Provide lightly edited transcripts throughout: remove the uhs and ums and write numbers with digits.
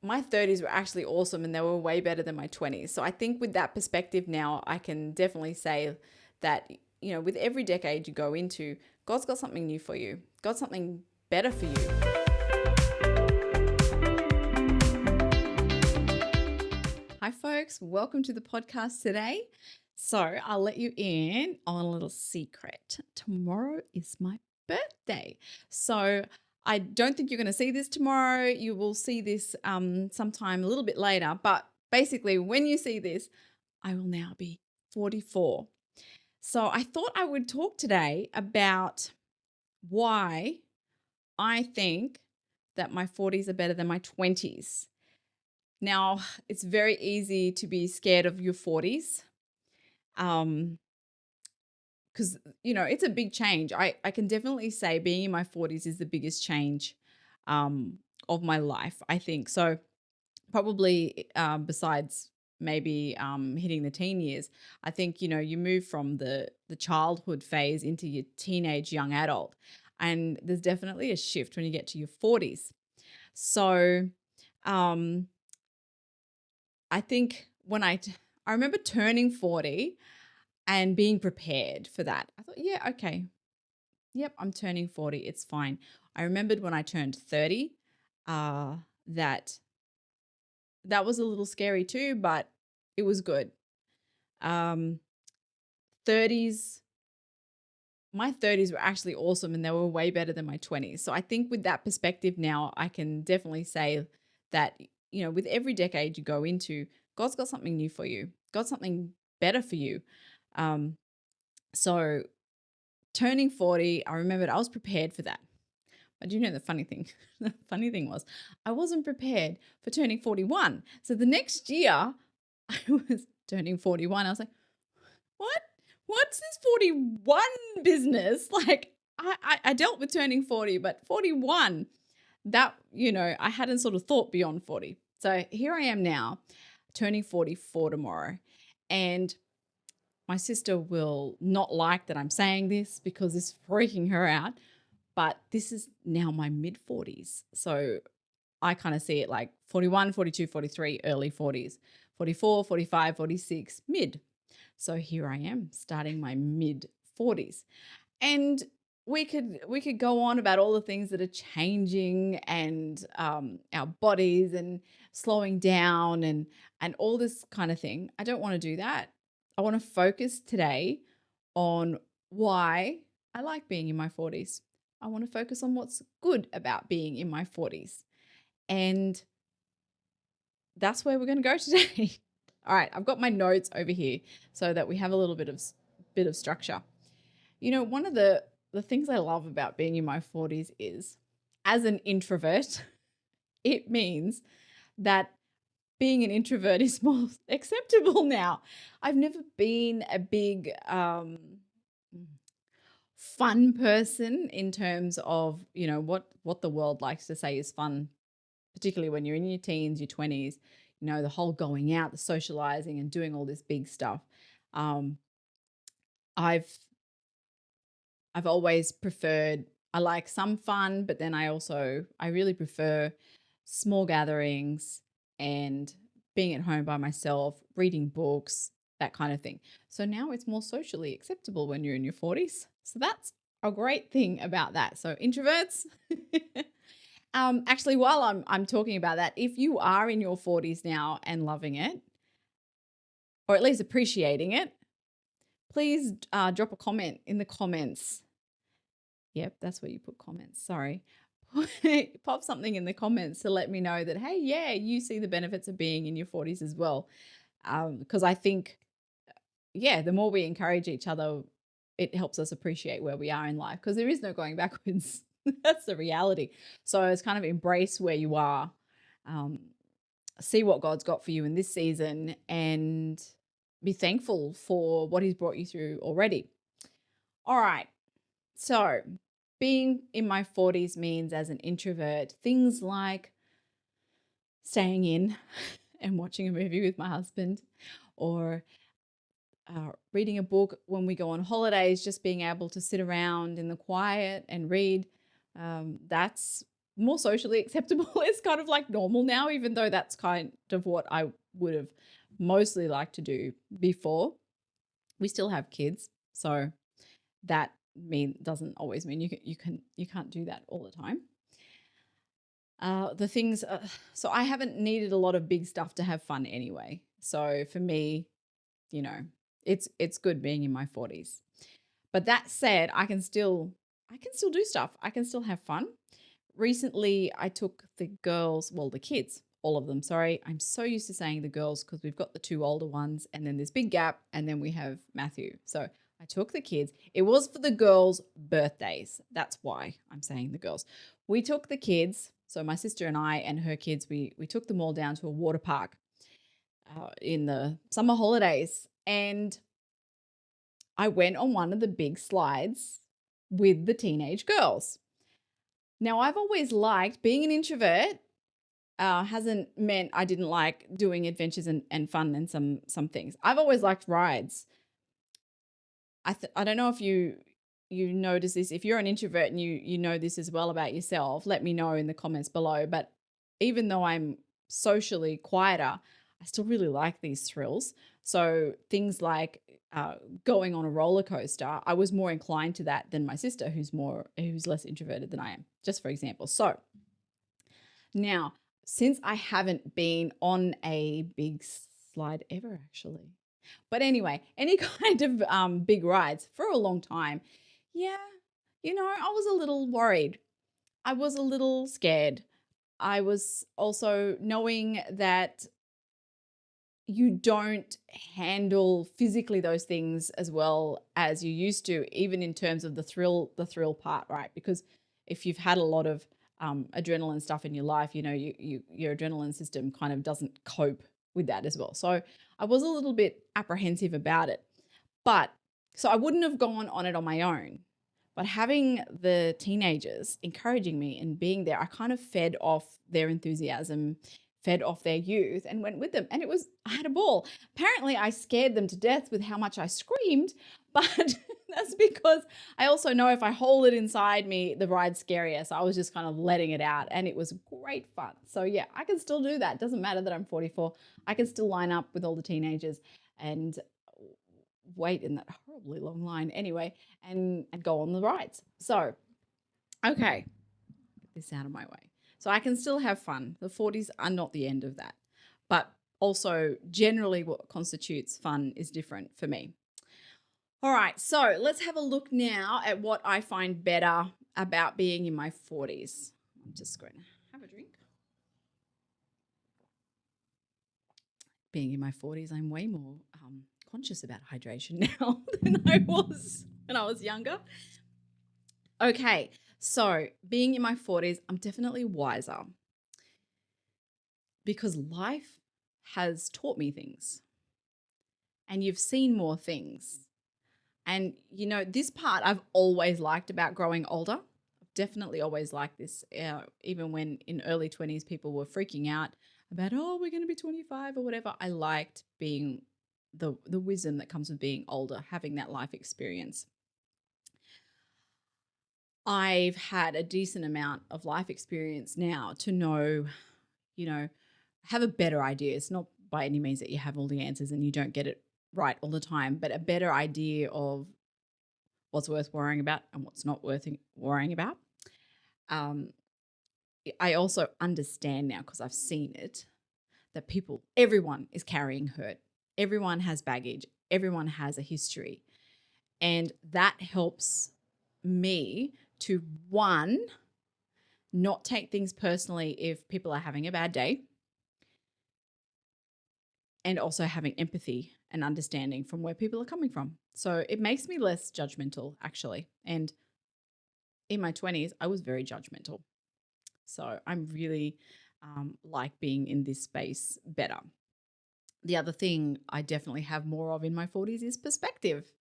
my 30s were actually awesome and they were way better than my 20s. So I think with that perspective now, I can definitely say that, with every decade you go into, God's got something new for you. God's something better for you. Hi, folks. Welcome to the podcast today. So I'll let you in on a little secret. Tomorrow is my birthday. So I don't think you're going to see this tomorrow. You will see this sometime a little bit later. But basically, when you see this, I will now be 44. So I thought I would talk today about why I think that my 40s are better than my 20s. Now, it's very easy to be scared of your 40s because, it's a big change. I can definitely say being in my 40s is the biggest change of my life, I think. So probably besides maybe hitting the teen years, I think, you move from the childhood phase into your teenage young adult. And there's definitely a shift when you get to your 40s. So I think I remember turning 40 and being prepared for that. I thought, yeah, okay. Yep, I'm turning 40. It's fine. I remembered when I turned 30, that was a little scary too, but it was good. 30s, my 30s were actually awesome and they were way better than my 20s. So I think with that perspective now, I can definitely say that, with every decade you go into, God's got something new for you. God's something better for you. So turning 40, I remembered I was prepared for that. But do you know the funny thing? The funny thing was I wasn't prepared for turning 41. So the next year I was turning 41. I was like, what? What's this 41 business? Like I dealt with turning 40, but 41, that, I hadn't sort of thought beyond 40. So here I am now turning 44 tomorrow. And my sister will not like that I'm saying this because it's freaking her out, but this is now my mid 40s. So I kind of see it like 41, 42, 43, early 40s, 44, 45, 46, mid. So here I am starting my mid 40s. And we could go on about all the things that are changing and our bodies and slowing down and all this kind of thing. I don't want to do that. I want to focus today on why I like being in my 40s. I want to focus on what's good about being in my 40s. And that's where we're going to go today. All right, I've got my notes over here so that we have a little bit of structure. One of the things I love about being in my 40s is, as an introvert, it means that being an introvert is more acceptable now. I've never been a big fun person in terms of, what the world likes to say is fun, particularly when you're in your teens, your 20s, the whole going out, the socializing and doing all this big stuff. I've always preferred, I like some fun, but then I really prefer small gatherings and being at home by myself, reading books, that kind of thing. So now it's more socially acceptable when you're in your 40s. So that's a great thing about that. So introverts, actually, while I'm talking about that, if you are in your 40s now and loving it, or at least appreciating it, please drop a comment in the comments. Yep, that's where you put comments. Sorry. Pop something in the comments to let me know that, hey, yeah, you see the benefits of being in your 40s as well. Because I think, the more we encourage each other, it helps us appreciate where we are in life, because there is no going backwards. That's the reality. So it's kind of embrace where you are, see what God's got for you in this season, and be thankful for what he's brought you through already. All right. So being in my 40s means, as an introvert, things like staying in and watching a movie with my husband, or reading a book when we go on holidays, just being able to sit around in the quiet and read. That's more socially acceptable. It's kind of like normal now, even though that's kind of what I would have mostly liked to do before. We still have kids, so that doesn't always mean you can't do that all the time. The things, so I haven't needed a lot of big stuff to have fun anyway. So for me, you know, it's good being in my 40s. But that said, I can still do stuff. I can still have fun. Recently, I took the girls, well, the kids, all of them. Sorry, I'm so used to saying the girls because we've got the two older ones and then this big gap and then we have Matthew. So I took the kids. It was for the girls' birthdays. That's why I'm saying the girls. We took the kids. So my sister and I and her kids, we took them all down to a water park in the summer holidays. And I went on one of the big slides with the teenage girls. Now, I've always liked being an introvert. Hasn't meant I didn't like doing adventures and fun and some things. I've always liked rides. I don't know if you notice this. If you're an introvert and you know this as well about yourself, let me know in the comments below. But even though I'm socially quieter, I still really like these thrills. So things like going on a roller coaster, I was more inclined to that than my sister, who's less introverted than I am, just for example. So now, since I haven't been on a big slide ever, actually, but anyway, any kind of big rides for a long time, yeah, I was a little worried. I was a little scared. I was also knowing that you don't handle physically those things as well as you used to, even in terms of the thrill part, right? Because if you've had a lot of adrenaline stuff in your life, your adrenaline system kind of doesn't cope with that as well. So I was a little bit apprehensive about it, but so I wouldn't have gone on it on my own. But having the teenagers encouraging me and being there, I kind of fed off their enthusiasm, fed off their youth and went with them. And I had a ball. Apparently I scared them to death with how much I screamed, but that's because I also know if I hold it inside me, the ride's scarier. So I was just kind of letting it out and it was great fun. So yeah, I can still do that. Doesn't matter that I'm 44. I can still line up with all the teenagers and wait in that horribly long line anyway and go on the rides. So, okay, get this out of my way. So I can still have fun. The 40s are not the end of that. But also generally what constitutes fun is different for me. All right, so let's have a look now at what I find better about being in my 40s. I'm just going to have a drink. Being in my 40s, I'm way more conscious about hydration now than I was when I was younger. Okay, so being in my 40s, I'm definitely wiser because life has taught me things and you've seen more things. And, this part I've always liked about growing older. I've definitely always liked this, even when in early 20s people were freaking out about, oh, we're going to be 25 or whatever. I liked being the wisdom that comes with being older, having that life experience. I've had a decent amount of life experience now to know, have a better idea. It's not by any means that you have all the answers and you don't get it right all the time, but a better idea of what's worth worrying about and what's not worth worrying about. I also understand now, because I've seen it, that everyone is carrying hurt. Everyone has baggage. Everyone has a history. And that helps me to, one, not take things personally if people are having a bad day, and also having empathy and understanding from where people are coming from. So it makes me less judgmental, actually. And in my 20s, I was very judgmental. So I'm really like being in this space better. The other thing I definitely have more of in my 40s is perspective.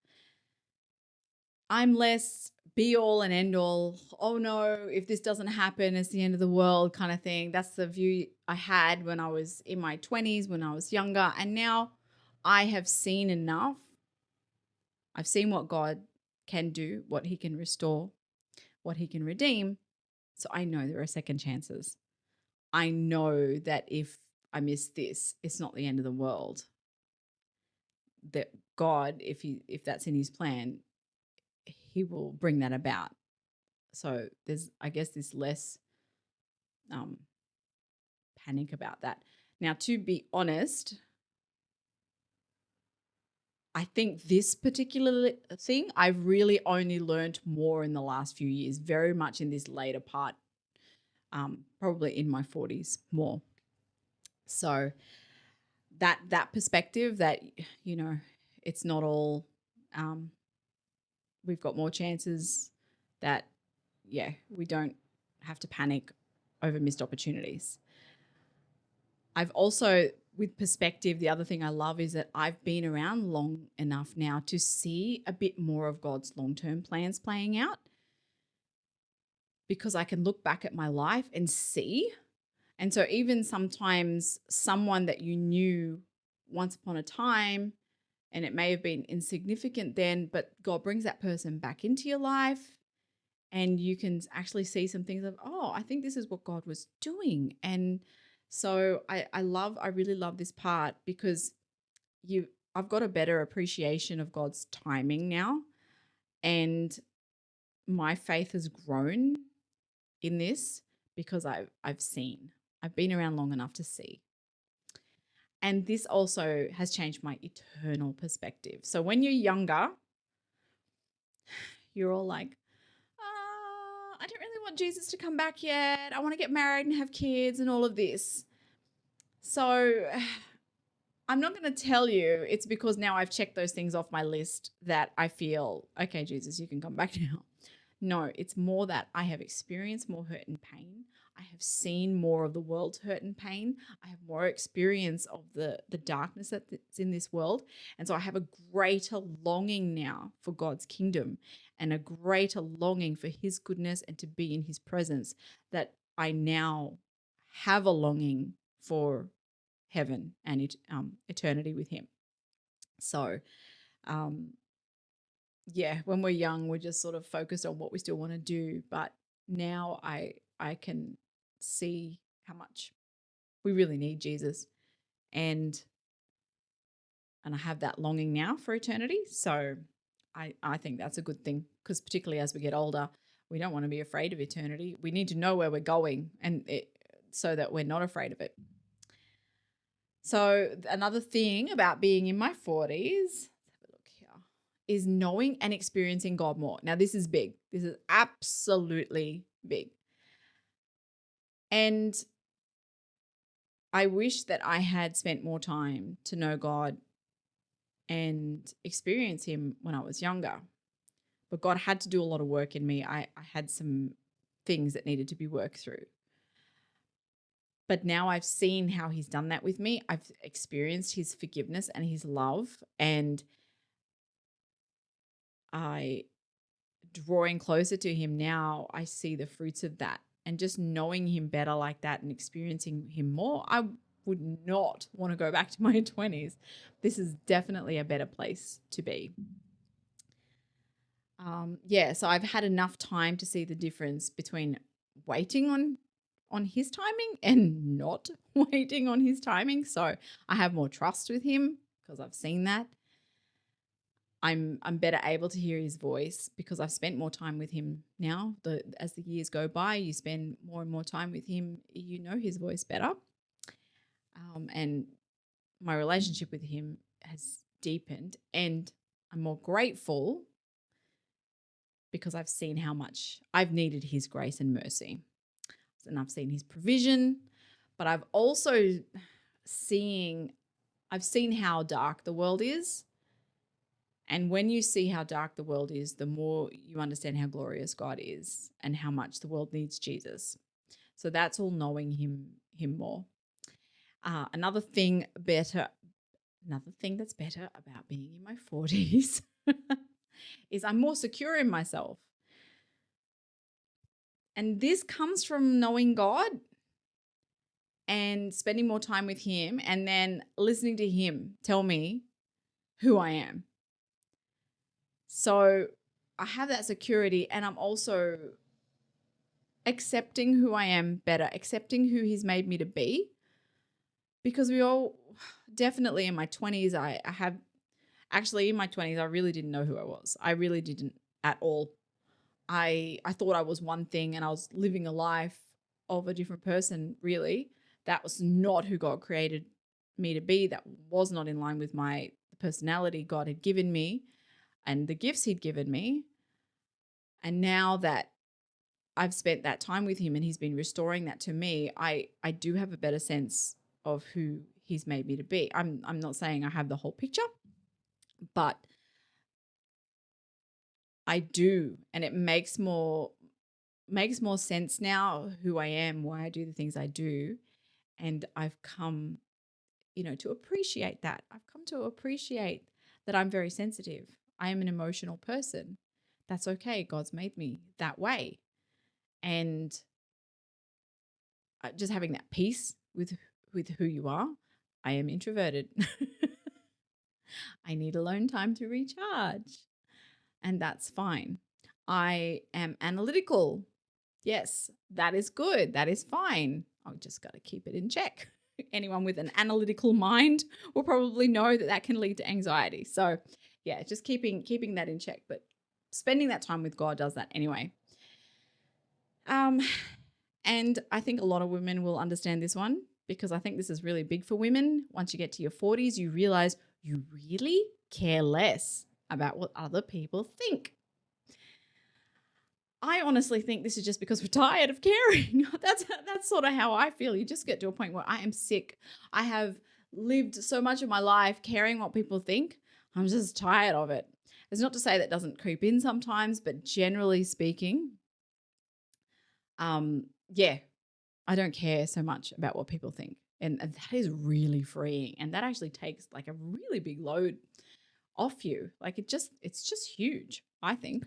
I'm less be all and end all. Oh no, if this doesn't happen, it's the end of the world kind of thing. That's the view I had when I was in my 20s, when I was younger. And now I have seen enough. I've seen what God can do, what he can restore, what he can redeem. So I know there are second chances. I know that if I miss this, it's not the end of the world. That God, if that's in his plan, he will bring that about. So there's, I guess, this less um, panic about that. Now, to be honest, I think this particular thing I've really only learned more in the last few years, very much in this later part, probably in my 40s more. So that perspective that, you know, it's not all, we've got more chances, that, yeah, we don't have to panic over missed opportunities. I've also, with perspective, the other thing I love is that I've been around long enough now to see a bit more of God's long-term plans playing out, because I can look back at my life and see. And so even sometimes someone that you knew once upon a time, and it may have been insignificant then, but God brings that person back into your life, and you can actually see some things of, oh, I think this is what God was doing. And so I really love this part, because I've got a better appreciation of God's timing now, and my faith has grown in this because I've been around long enough to see. And this also has changed my eternal perspective. So when you're younger, you're all like, I don't really want Jesus to come back yet. I want to get married and have kids and all of this. So I'm not going to tell you it's because now I've checked those things off my list that I feel, okay, Jesus, you can come back now. No, it's more that I have experienced more hurt and pain. I have seen more of the world's hurt and pain. I have more experience of the darkness that's in this world. And so I have a greater longing now for God's kingdom, and a greater longing for his goodness and to be in his presence, that I now have a longing for heaven and eternity with him. So, yeah, when we're young, we're just sort of focused on what we still want to do. But now I can see how much we really need Jesus, and I have that longing now for eternity. So I think that's a good thing, because particularly as we get older, we don't want to be afraid of eternity. We need to know where we're going, and so that we're not afraid of it. So another thing about being in my 40s, let's have a look here, is knowing and experiencing God more. Now, this is big. This is absolutely big. And I wish that I had spent more time to know God and experience him when I was younger. But God had to do a lot of work in me. I had some things that needed to be worked through. But now I've seen how he's done that with me. I've experienced his forgiveness and his love, and drawing closer to him now, I see the fruits of that. And just knowing him better like that and experiencing him more, I would not want to go back to my 20s. This is definitely a better place to be. So I've had enough time to see the difference between waiting on his timing and not waiting on his timing. So I have more trust with him because I've seen that. I'm better able to hear his voice because I've spent more time with him now. As the years go by, you spend more and more time with him, you know his voice better. And my relationship with him has deepened, and I'm more grateful because I've seen how much I've needed his grace and mercy. And I've seen his provision, but I've also seen how dark the world is. And when you see how dark the world is, the more you understand how glorious God is and how much the world needs Jesus. So that's all knowing him more. Another thing that's better about being in my 40s is I'm more secure in myself. And this comes from knowing God and spending more time with him, and then listening to him tell me who I am. So I have that security, and I'm also accepting who I am better, accepting who he's made me to be. Because we all, definitely in my 20s, actually in my 20s, I really didn't know who I was. I really didn't at all. I thought I was one thing and I was living a life of a different person, really. That was not who God created me to be. That was not in line with my personality God had given me and the gifts he'd given me. And now that I've spent that time with him and he's been restoring that to me, I do have a better sense of who he's made me to be. I'm not saying I have the whole picture, but I do, and it makes more sense now who I am, why I do the things I do, and I've come, to appreciate that. I've come to appreciate that I'm very sensitive. I am an emotional person. That's okay. God's made me that way. And just having that peace with who you are. I am introverted. I need alone time to recharge, and that's fine. I am analytical. Yes, that is good. That is fine. I've just got to keep it in check. Anyone with an analytical mind will probably know that that can lead to anxiety. So, yeah, just keeping that in check. But spending that time with God does that anyway. And I think a lot of women will understand this one because I think this is really big for women. Once you get to your 40s, you realize you really care less about what other people think. I honestly think this is just because we're tired of caring. That's sort of how I feel. You just get to a point where I am sick. I have lived so much of my life caring what people think. I'm just tired of it. It's not to say that doesn't creep in sometimes, but generally speaking, yeah, I don't care so much about what people think. And that is really freeing. And that actually takes like a really big load off you. Like it's just huge, I think.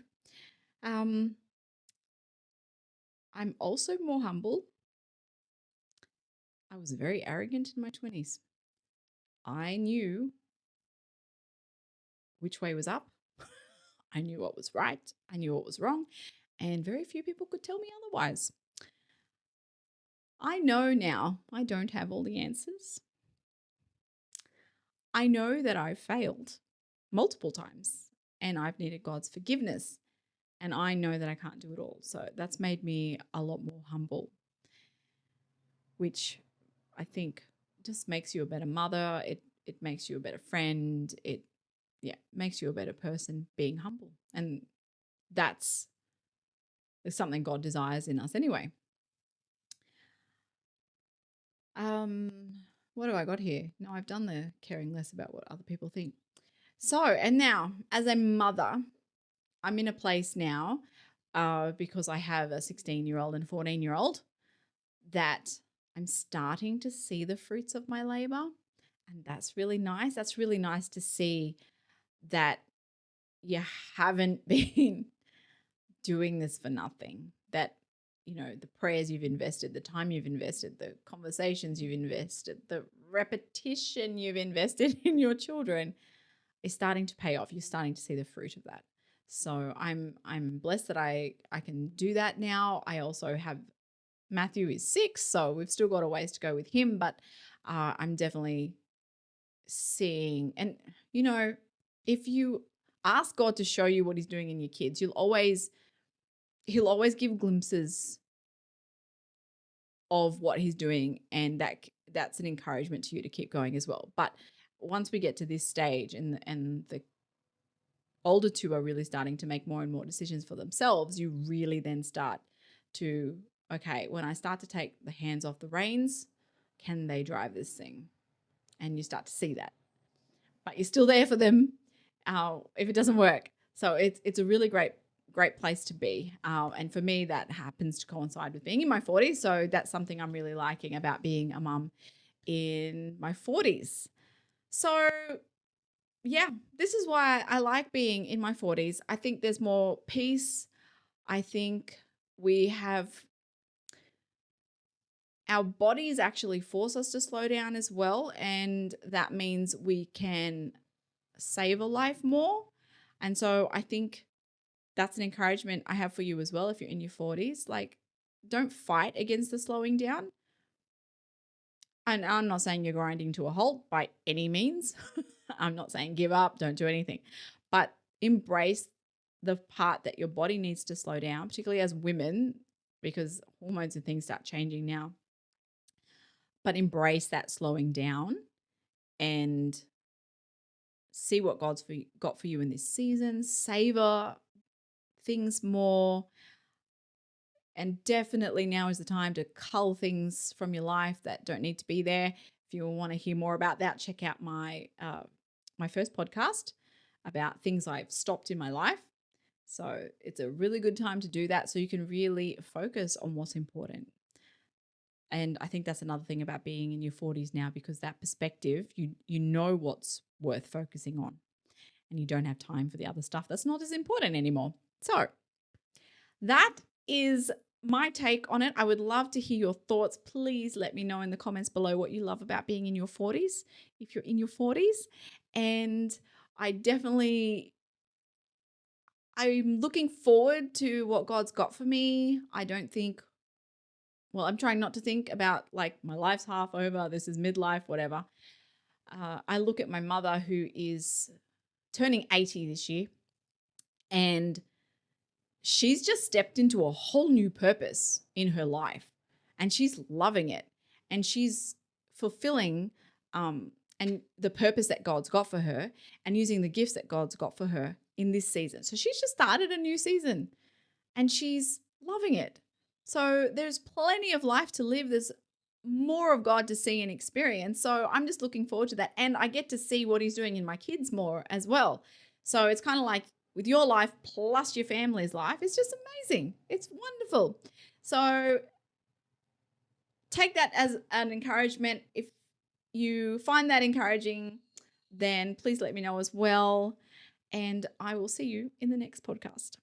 I'm also more humble. I was very arrogant in my 20s. I knew which way was up. I knew what was right. I knew what was wrong. And very few people could tell me otherwise. I know now I don't have all the answers. I know that I've failed multiple times and I've needed God's forgiveness. And I know that I can't do it all. So that's made me a lot more humble, which I think just makes you a better mother. It makes you a better friend. It makes you a better person being humble. And that's something God desires in us anyway. What do I got here? No, I've done the caring less about what other people think. So, and now as a mother, I'm in a place now because I have a 16-year-old and 14-year-old that I'm starting to see the fruits of my labor. And that's really nice. That's really nice to see that you haven't been doing this for nothing, that, the prayers you've invested, the time you've invested, the conversations you've invested, the repetition you've invested in your children is starting to pay off. You're starting to see the fruit of that. So I'm blessed that I can do that now. I also have Matthew is 6, so we've still got a ways to go with him, but I'm definitely seeing, and if you ask God to show you what he's doing in your kids, he'll always give glimpses of what he's doing, and that's an encouragement to you to keep going as well. But once we get to this stage and the older two are really starting to make more and more decisions for themselves, you really then start to, okay, when I start to take the hands off the reins, can they drive this thing? And you start to see that. But you're still there for them if it doesn't work. So it's a really great place to be. And for me, that happens to coincide with being in my 40s. So that's something I'm really liking about being a mum in my 40s. So yeah, this is why I like being in my 40s. I think there's more peace. I think we have our bodies actually force us to slow down as well. And that means we can savor life more. And so I think that's an encouragement I have for you as well if you're in your 40s. Like, don't fight against the slowing down. And I'm not saying you're grinding to a halt by any means. I'm not saying give up, don't do anything, but embrace the part that your body needs to slow down, particularly as women, because hormones and things start changing now. But embrace that slowing down and see what God's got for you in this season. Savor things more. And definitely now is the time to cull things from your life that don't need to be there. If you want to hear more about that, check out my first podcast about things I've stopped in my life. So it's a really good time to do that so you can really focus on what's important. And I think that's another thing about being in your 40s now, because that perspective, you know what's worth focusing on, and you don't have time for the other stuff that's not as important anymore. So that is my take on it. I would love to hear your thoughts. Please let me know in the comments below what you love about being in your 40s, if you're in your 40s. And I'm looking forward to what God's got for me. I'm trying not to think about like my life's half over, this is midlife, whatever. I look at my mother, who is turning 80 this year, and she's just stepped into a whole new purpose in her life, and she's loving it, and she's fulfilling and the purpose that God's got for her, and using the gifts that God's got for her in this season. So she's just started a new season and she's loving it. So there's plenty of life to live. There's more of God to see and experience. So I'm just looking forward to that. And I get to see what he's doing in my kids more as well. So it's kind of like with your life plus your family's life, it's just amazing. It's wonderful. So take that as an encouragement. If you find that encouraging, then please let me know as well. And I will see you in the next podcast.